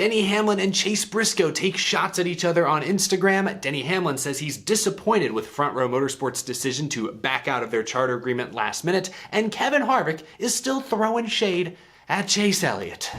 Denny Hamlin and Chase Briscoe take shots at each other on Instagram. Denny Hamlin says he's disappointed with Front Row Motorsports' decision to back out of their charter agreement last minute, and Kevin Harvick is still throwing shade at Chase Elliott.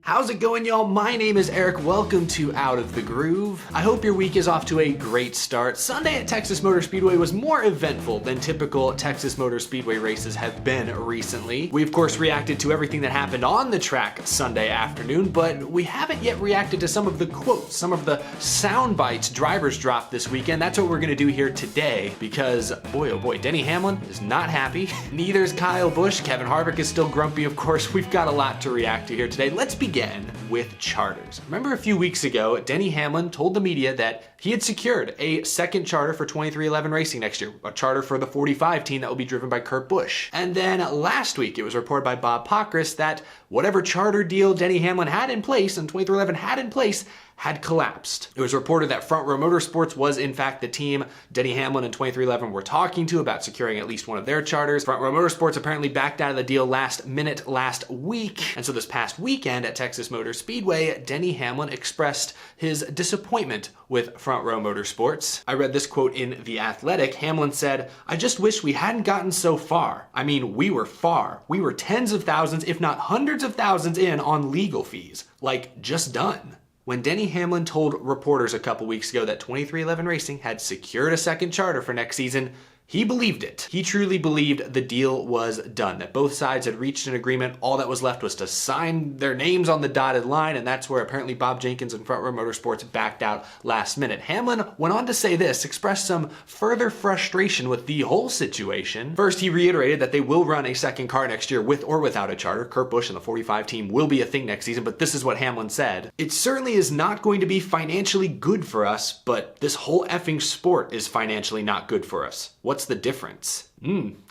How's it going, y'all? My name is Eric. Welcome to Out of the Groove. I hope your week is off to a great start. Sunday at Texas Motor Speedway was more eventful than typical Texas Motor Speedway races have been recently. We, of course, reacted to everything that happened on the track Sunday afternoon, but we haven't yet reacted to some of the quotes, some of the sound bites drivers dropped this weekend. That's what we're gonna do here today, because boy, oh boy, Denny Hamlin is not happy. Neither is Kyle Busch. Kevin Harvick is still grumpy, of course. We've got a lot to react to here today. Let's begin with charters. Remember a few weeks ago, Denny Hamlin told the media that he had secured a second charter for 23XI Racing next year, a charter for the 45 team that will be driven by Kurt Busch. And then last week, it was reported by Bob Pockrass that whatever charter deal Denny Hamlin had in place and 23XI had in place had collapsed. It was reported that Front Row Motorsports was in fact the team Denny Hamlin and 23XI were talking to about securing at least one of their charters. Front Row Motorsports apparently backed out of the deal last minute last week. And so this past weekend at Texas Motor Speedway, Denny Hamlin expressed his disappointment with Front Row Motorsports. I read this quote in The Athletic. Hamlin said, "I just wish we hadn't gotten so far. I mean, we were far. We were tens of thousands, if not hundreds of thousands in on legal fees. Like, just done." When Denny Hamlin told reporters a couple weeks ago that 23XI Racing had secured a second charter for next season, he believed it. He truly believed the deal was done, that both sides had reached an agreement. All that was left was to sign their names on the dotted line, and that's where apparently Bob Jenkins and Front Row Motorsports backed out last minute. Hamlin went on to say this, expressed some further frustration with the whole situation. First, he reiterated that they will run a second car next year with or without a charter. Kurt Busch and the 45 team will be a thing next season, but this is what Hamlin said. "It certainly is not going to be financially good for us, but this whole effing sport is financially not good for us. What's the difference?"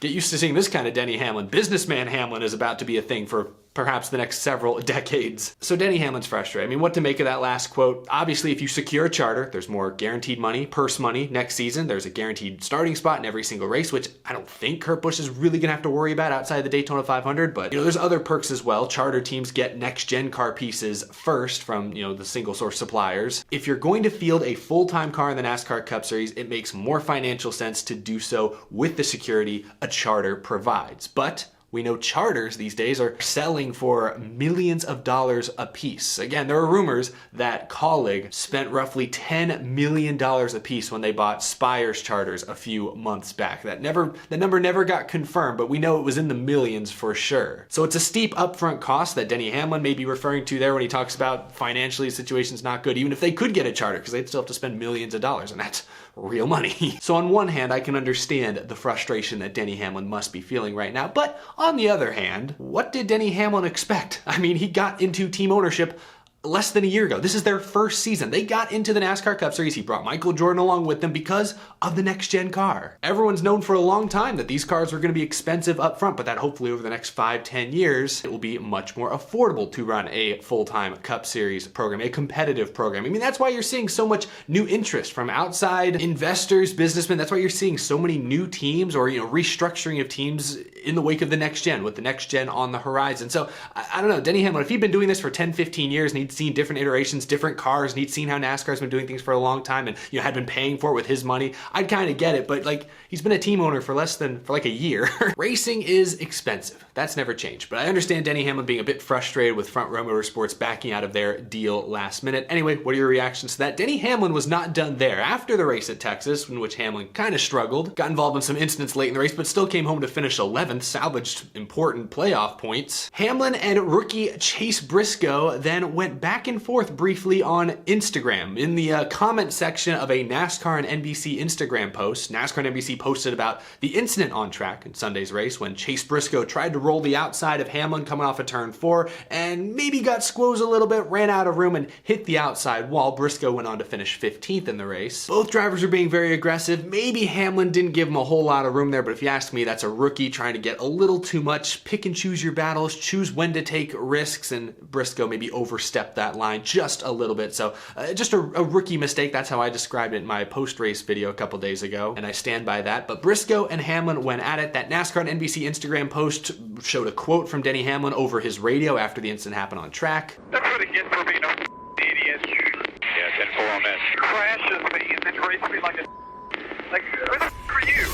Get used to seeing this kind of Denny Hamlin. Businessman Hamlin is about to be a thing for perhaps the next several decades. So Denny Hamlin's frustrated. I mean, what to make of that last quote? Obviously, if you secure a charter, there's more guaranteed money, purse money next season. There's a guaranteed starting spot in every single race, which I don't think Kurt Busch is really gonna have to worry about outside the Daytona 500, but there's other perks as well. Charter teams get next-gen car pieces first from, the single source suppliers. If you're going to field a full-time car in the NASCAR Cup Series, it makes more financial sense to do so with the security a charter provides. But we know charters these days are selling for millions of dollars a piece. Again, there are rumors that Colleague spent roughly $10 million a piece when they bought Spire's charters a few months back. That number never got confirmed, but we know it was in the millions for sure. So it's a steep upfront cost that Denny Hamlin may be referring to there when he talks about financially the situation's not good, even if they could get a charter, because they'd still have to spend millions of dollars, and that's real money. So on one hand, I can understand the frustration that Denny Hamlin must be feeling right now, but on the other hand, what did Denny Hamlin expect? I mean, he got into team ownership less than a year ago. This is their first season. They got into the NASCAR Cup Series. He brought Michael Jordan along with them because of the next-gen car. Everyone's known for a long time that these cars were going to be expensive up front, but that hopefully over the next 5-10 years, it will be much more affordable to run a full-time Cup Series program, a competitive program. I mean, that's why you're seeing so much new interest from outside investors, businessmen. That's why you're seeing so many new teams or, restructuring of teams in the wake of the next gen, with the next gen on the horizon. So I don't know, Denny Hamlin, if he'd been doing this for 10-15 years and he'd seen different iterations, different cars, and he'd seen how NASCAR's been doing things for a long time and had been paying for it with his money, I'd kind of get it, but he's been a team owner for like a year. Racing is expensive. That's never changed, but I understand Denny Hamlin being a bit frustrated with Front Row Motorsports backing out of their deal last minute. Anyway, what are your reactions to that? Denny Hamlin was not done there. After the race at Texas, in which Hamlin kind of struggled, got involved in some incidents late in the race, but still came home to finish 11th, salvaged important playoff points. Hamlin and rookie Chase Briscoe then went back and forth briefly on Instagram. In the comment section of a NASCAR and NBC Instagram post, NASCAR and NBC posted about the incident on track in Sunday's race when Chase Briscoe tried to roll the outside of Hamlin coming off of turn 4 and maybe got squoze a little bit, ran out of room and hit the outside wall. Briscoe went on to finish 15th in the race. Both drivers were being very aggressive. Maybe Hamlin didn't give him a whole lot of room there, but if you ask me, that's a rookie trying to get a little too much. Pick and choose your battles, choose when to take risks, and Briscoe maybe overstepped overstepped that line just a little bit. So just a rookie mistake. That's how I described it in my post-race video a couple days ago, and I stand by that. But Briscoe and Hamlin went at it. That NASCAR and NBC Instagram post showed a quote from Denny Hamlin over his radio after the incident happened on track. That's what it gets for being an idiot. Yeah, 10-4 on that. Crashes me and then races me like who the are you?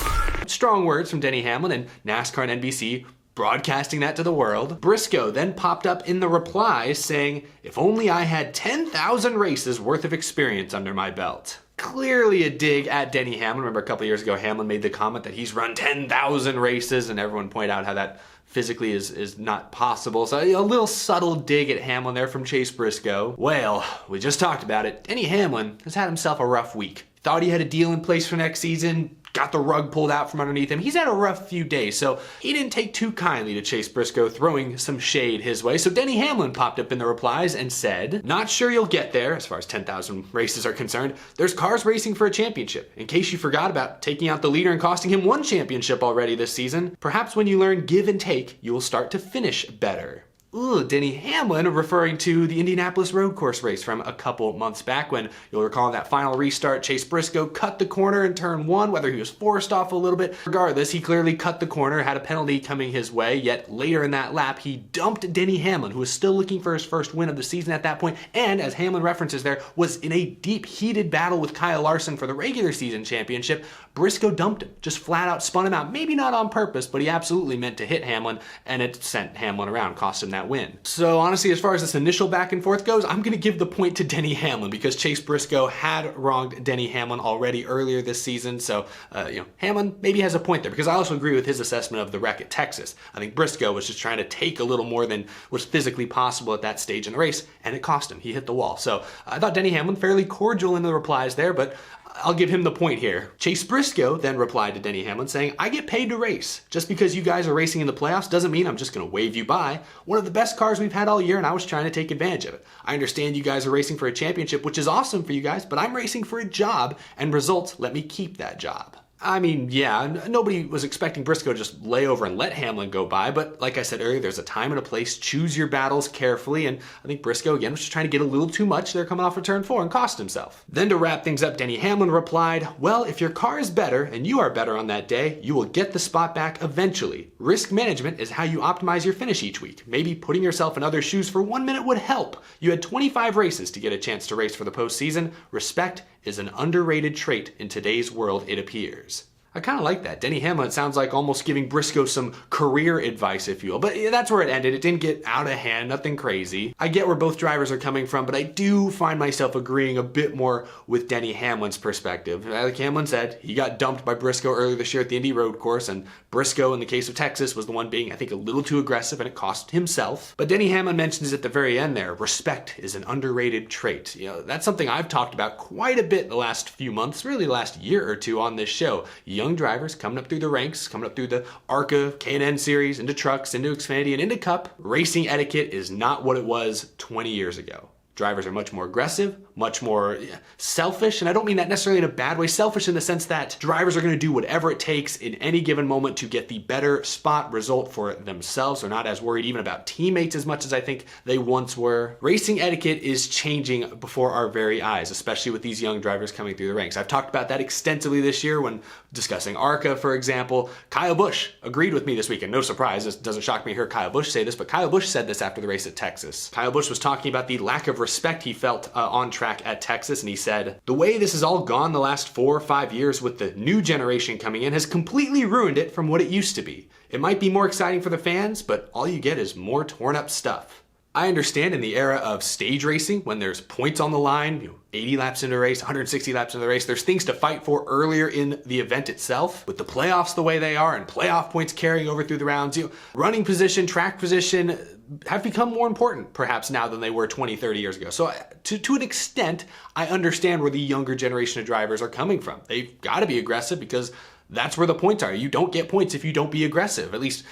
Strong words from Denny Hamlin, and NASCAR and NBC broadcasting that to the world. Briscoe then popped up in the replies saying, "If only I had 10,000 races worth of experience under my belt." Clearly a dig at Denny Hamlin. Remember a couple years ago, Hamlin made the comment that he's run 10,000 races, and everyone pointed out how that physically is not possible. So a little subtle dig at Hamlin there from Chase Briscoe. Well, we just talked about it. Denny Hamlin has had himself a rough week. Thought he had a deal in place for next season, got the rug pulled out from underneath him. He's had a rough few days, so he didn't take too kindly to Chase Briscoe throwing some shade his way. So Denny Hamlin popped up in the replies and said, "Not sure you'll get there as far as 10,000 races are concerned. There's cars racing for a championship. In case you forgot about taking out the leader and costing him one championship already this season, perhaps when you learn give and take, you will start to finish better." Ooh, Denny Hamlin referring to the Indianapolis road course race from a couple months back when, you'll recall in that final restart, Chase Briscoe cut the corner in turn one, whether he was forced off a little bit. Regardless, he clearly cut the corner, had a penalty coming his way, yet later in that lap, he dumped Denny Hamlin, who was still looking for his first win of the season at that point, and as Hamlin references there, was in a deep, heated battle with Kyle Larson for the regular season championship. Briscoe dumped him, just flat out spun him out. Maybe not on purpose, but he absolutely meant to hit Hamlin, and it sent Hamlin around, cost him that win. So honestly, as far as this initial back and forth goes, I'm going to give the point to Denny Hamlin because Chase Briscoe had wronged Denny Hamlin already earlier this season. So, Hamlin maybe has a point there because I also agree with his assessment of the wreck at Texas. I think Briscoe was just trying to take a little more than was physically possible at that stage in the race, and it cost him. He hit the wall. So I thought Denny Hamlin fairly cordial in the replies there, but I'll give him the point here. Chase Briscoe then replied to Denny Hamlin saying, "I get paid to race. Just because you guys are racing in the playoffs doesn't mean I'm just going to wave you by. One of the best cars we've had all year, and I was trying to take advantage of it. I understand you guys are racing for a championship, which is awesome for you guys, but I'm racing for a job, and results let me keep that job." I mean, yeah, nobody was expecting Briscoe to just lay over and let Hamlin go by, but like I said earlier, there's a time and a place. Choose your battles carefully, and I think Briscoe, again, was just trying to get a little too much there coming off of turn 4 and cost himself. Then to wrap things up, Denny Hamlin replied, "Well, if your car is better and you are better on that day, you will get the spot back eventually. Risk management is how you optimize your finish each week. Maybe putting yourself in other shoes for 1 minute would help. You had 25 races to get a chance to race for the postseason. Respect is an underrated trait in today's world, it appears." I kind of like that. Denny Hamlin sounds like almost giving Briscoe some career advice, if you will. But that's where it ended. It didn't get out of hand, nothing crazy. I get where both drivers are coming from, but I do find myself agreeing a bit more with Denny Hamlin's perspective. Like Hamlin said, he got dumped by Briscoe earlier this year at the Indy road course, and Briscoe, in the case of Texas, was the one being, I think, a little too aggressive, and it cost himself. But Denny Hamlin mentions at the very end there, respect is an underrated trait. That's something I've talked about quite a bit the last few months, really the last year or two on this show. Young drivers coming up through the ranks, coming up through the ARCA, K&N series, into trucks, into Xfinity, and into Cup. Racing etiquette is not what it was 20 years ago. Drivers are much more aggressive, much more selfish, and I don't mean that necessarily in a bad way. Selfish in the sense that drivers are going to do whatever it takes in any given moment to get the better spot result for themselves. They're not as worried even about teammates as much as I think they once were. Racing etiquette is changing before our very eyes, especially with these young drivers coming through the ranks. I've talked about that extensively this year when discussing ARCA, for example. Kyle Busch agreed with me this weekend. No surprise, it doesn't shock me to hear Kyle Busch say this, but Kyle Busch said this after the race at Texas. Kyle Busch was talking about the lack of respect he felt on track at Texas, and he said, "The way this has all gone the last 4 or 5 years with the new generation coming in has completely ruined it from what it used to be. It might be more exciting for the fans, but all you get is more torn up stuff." I understand in the era of stage racing, when there's points on the line, 80 laps into a race, 160 laps into the race, there's things to fight for earlier in the event itself. With the playoffs the way they are and playoff points carrying over through the rounds, running position, track position have become more important perhaps now than they were 20, 30 years ago. So to an extent, I understand where the younger generation of drivers are coming from. They've got to be aggressive because that's where the points are. You don't get points if you don't be aggressive, at least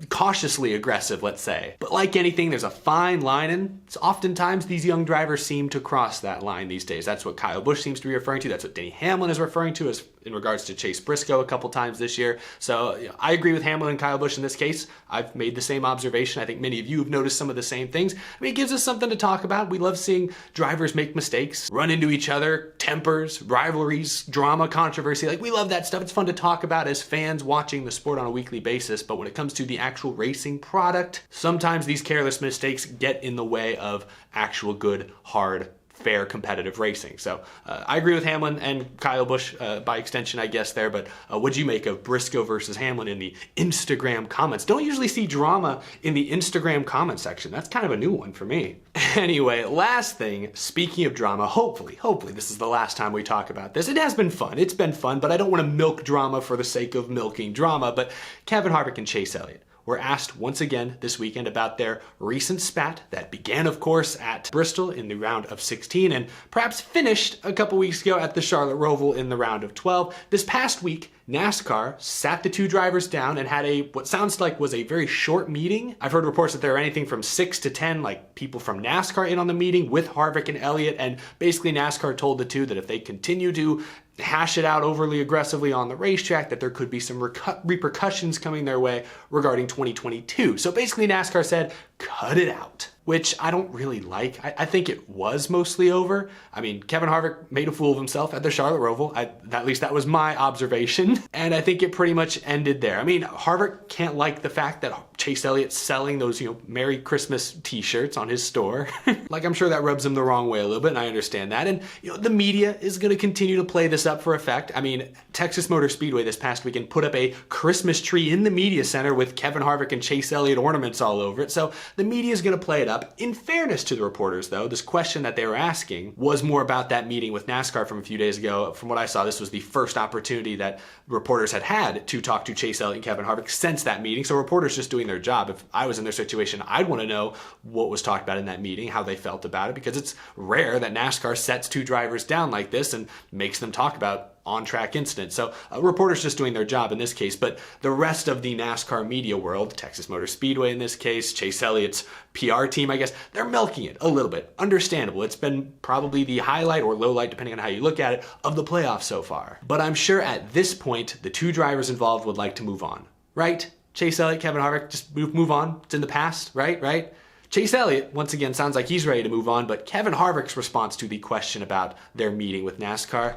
cautiously aggressive, let's say. But like anything, there's a fine line, and oftentimes these young drivers seem to cross that line these days. That's what Kyle Busch seems to be referring to. That's what Denny Hamlin is referring to as in regards to Chase Briscoe a couple times this year. So I agree with Hamlin and Kyle Busch in this case. I've made the same observation. I think many of you have noticed some of the same things. I mean, it gives us something to talk about. We love seeing drivers make mistakes, run into each other, tempers, rivalries, drama, controversy. Like, we love that stuff. It's fun to talk about as fans watching the sport on a weekly basis. But when it comes to the actual racing product, sometimes these careless mistakes get in the way of actual good, hard, fair, competitive racing. So I agree with Hamlin and Kyle Busch by extension, I guess, there. But what'd you make of Briscoe versus Hamlin in the Instagram comments? Don't usually see drama in the Instagram comment section. That's kind of a new one for me. Anyway, last thing, speaking of drama, hopefully this is the last time we talk about this. It has been fun. It's been fun, but I don't want to milk drama for the sake of milking drama. But Kevin Harvick and Chase Elliott were asked once again this weekend about their recent spat that began, of course, at Bristol in the round of 16 and perhaps finished a couple weeks ago at the Charlotte Roval in the round of 12. This past week, NASCAR sat the two drivers down and had what sounds like was a very short meeting. I've heard reports that there are anything from 6 to 10 people from NASCAR in on the meeting with Harvick and Elliott, and basically NASCAR told the two that if they continue to hash it out overly aggressively on the racetrack, that there could be some repercussions coming their way regarding 2022. So basically NASCAR said, cut it out, which I don't really like. I think it was mostly over. I mean, Kevin Harvick made a fool of himself at the Charlotte Roval. At least that was my observation. And I think it pretty much ended there. I mean, Harvick can't like the fact that Chase Elliott's selling those, Merry Christmas t-shirts on his store. Like, I'm sure that rubs him the wrong way a little bit, and I understand that. And, the media is going to continue to play this up for effect. I mean, Texas Motor Speedway this past weekend put up a Christmas tree in the media center with Kevin Harvick and Chase Elliott ornaments all over it. So the media is going to play it up. In fairness to the reporters, though, this question that they were asking was more about that meeting with NASCAR from a few days ago. From what I saw, this was the first opportunity that reporters had to talk to Chase Elliott and Kevin Harvick since that meeting. So reporters just doing their job. If I was in their situation, I'd want to know what was talked about in that meeting, how they felt about it, because it's rare that NASCAR sets two drivers down like this and makes them talk about on-track incidents. So reporters just doing their job in this case, but the rest of the NASCAR media world, Texas Motor Speedway in this case, Chase Elliott's PR team, I guess, they're milking it a little bit. Understandable. It's been probably the highlight or low light, depending on how you look at it, of the playoffs so far. But I'm sure at this point, the two drivers involved would like to move on, right? Chase Elliott, Kevin Harvick, just move on. It's in the past, right? Chase Elliott, once again, sounds like he's ready to move on, but Kevin Harvick's response to the question about their meeting with NASCAR,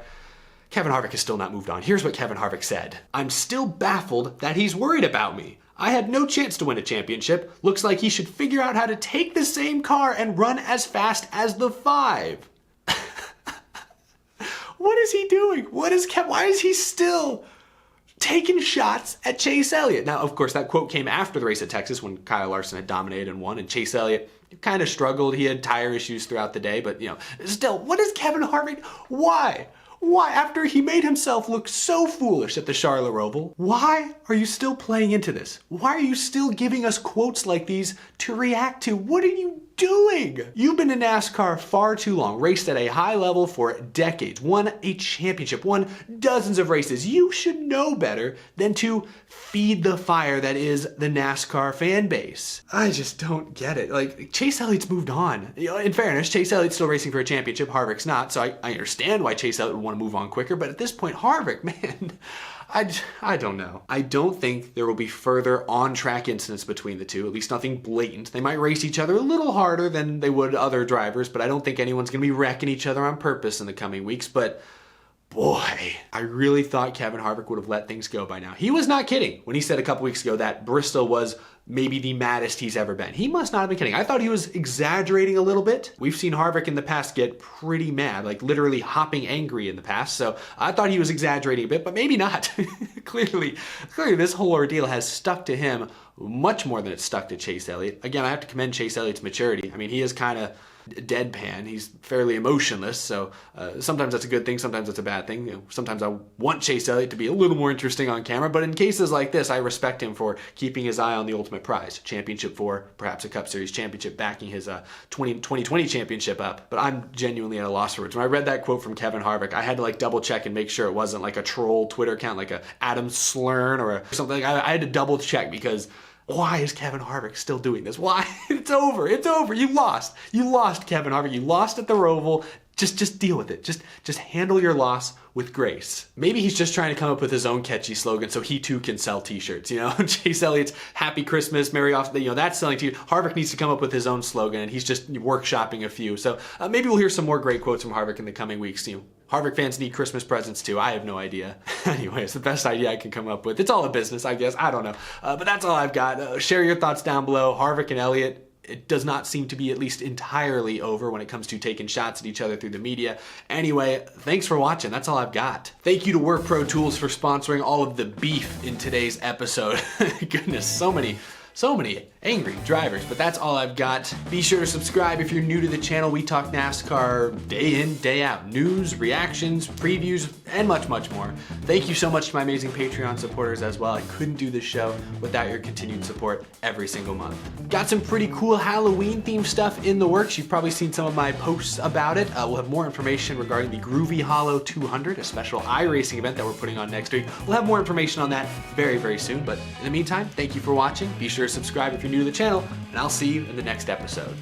Kevin Harvick has still not moved on. Here's what Kevin Harvick said. I'm still baffled that he's worried about me. I had no chance to win a championship. Looks like he should figure out how to take the same car and run as fast as the 5. What is he doing? Why is he still taking shots at Chase Elliott? Now, of course, that quote came after the race at Texas when Kyle Larson had dominated and won, and Chase Elliott kind of struggled. He had tire issues throughout the day, but, still, what is Kevin Harvick? Why? After he made himself look so foolish at the Charlotte Roval, why are you still playing into this? Why are you still giving us quotes like these to react to? What are you doing? You've been in NASCAR far too long, raced at a high level for decades, won a championship, won dozens of races. You should know better than to feed the fire that is the NASCAR fan base. I just don't get it. Like, Chase Elliott's moved on. In fairness, Chase Elliott's still racing for a championship, Harvick's not, so I understand why Chase Elliott would want to move on quicker, but at this point, Harvick, man, I don't know. I don't think there will be further on-track incidents between the two, at least nothing blatant. They might race each other a little harder than they would other drivers, but I don't think anyone's going to be wrecking each other on purpose in the coming weeks. But boy, I really thought Kevin Harvick would have let things go by now. He was not kidding when he said a couple weeks ago that Bristol was maybe the maddest he's ever been. He must not have been kidding. I thought he was exaggerating a little bit. We've seen Harvick in the past get pretty mad, like literally hopping angry in the past. So I thought he was exaggerating a bit, but maybe not. Clearly this whole ordeal has stuck to him much more than it's stuck to Chase Elliott. Again, I have to commend Chase Elliott's maturity. I mean, he is kind of deadpan. He's fairly emotionless, so sometimes that's a good thing, sometimes that's a bad thing. Sometimes I want Chase Elliott to be a little more interesting on camera, but in cases like this, I respect him for keeping his eye on the ultimate prize. Championship 4, perhaps a Cup Series championship, backing his 2020 championship up. But I'm genuinely at a loss for words. When I read that quote from Kevin Harvick, I had to double check and make sure it wasn't like a troll Twitter account, like a Adam Slurn or something. I had to double check, because why is Kevin Harvick still doing this? Why? It's over. You lost, Kevin Harvick. You lost at the Roval. Just deal with it. Just handle your loss with grace. Maybe he's just trying to come up with his own catchy slogan so he too can sell t-shirts, you know? Chase Elliott's Happy Christmas, Merry Off, you know, that's selling t-shirts. Harvick needs to come up with his own slogan and he's just workshopping a few. So maybe we'll hear some more great quotes from Harvick in the coming weeks. You know, Harvick fans need Christmas presents too. I have no idea. Anyway, it's the best idea I can come up with. It's all a business, I guess. I don't know. But that's all I've got. Share your thoughts down below. Harvick and Elliott, it does not seem to be at least entirely over when it comes to taking shots at each other through the media. Anyway, thanks for watching. That's all I've got. Thank you to Work Pro Tools for sponsoring all of the beef in today's episode. Goodness, so many angry drivers, but that's all I've got. Be sure to subscribe if you're new to the channel. We talk NASCAR day in, day out. News, reactions, previews, and much, much more. Thank you so much to my amazing Patreon supporters as well. I couldn't do this show without your continued support every single month. Got some pretty cool Halloween themed stuff in the works. You've probably seen some of my posts about it. We'll have more information regarding the Groovy Hollow 200, a special iRacing event that we're putting on next week. We'll have more information on that very, very soon. But in the meantime, thank you for watching. Be sure to subscribe if you're new to the channel, and I'll see you in the next episode.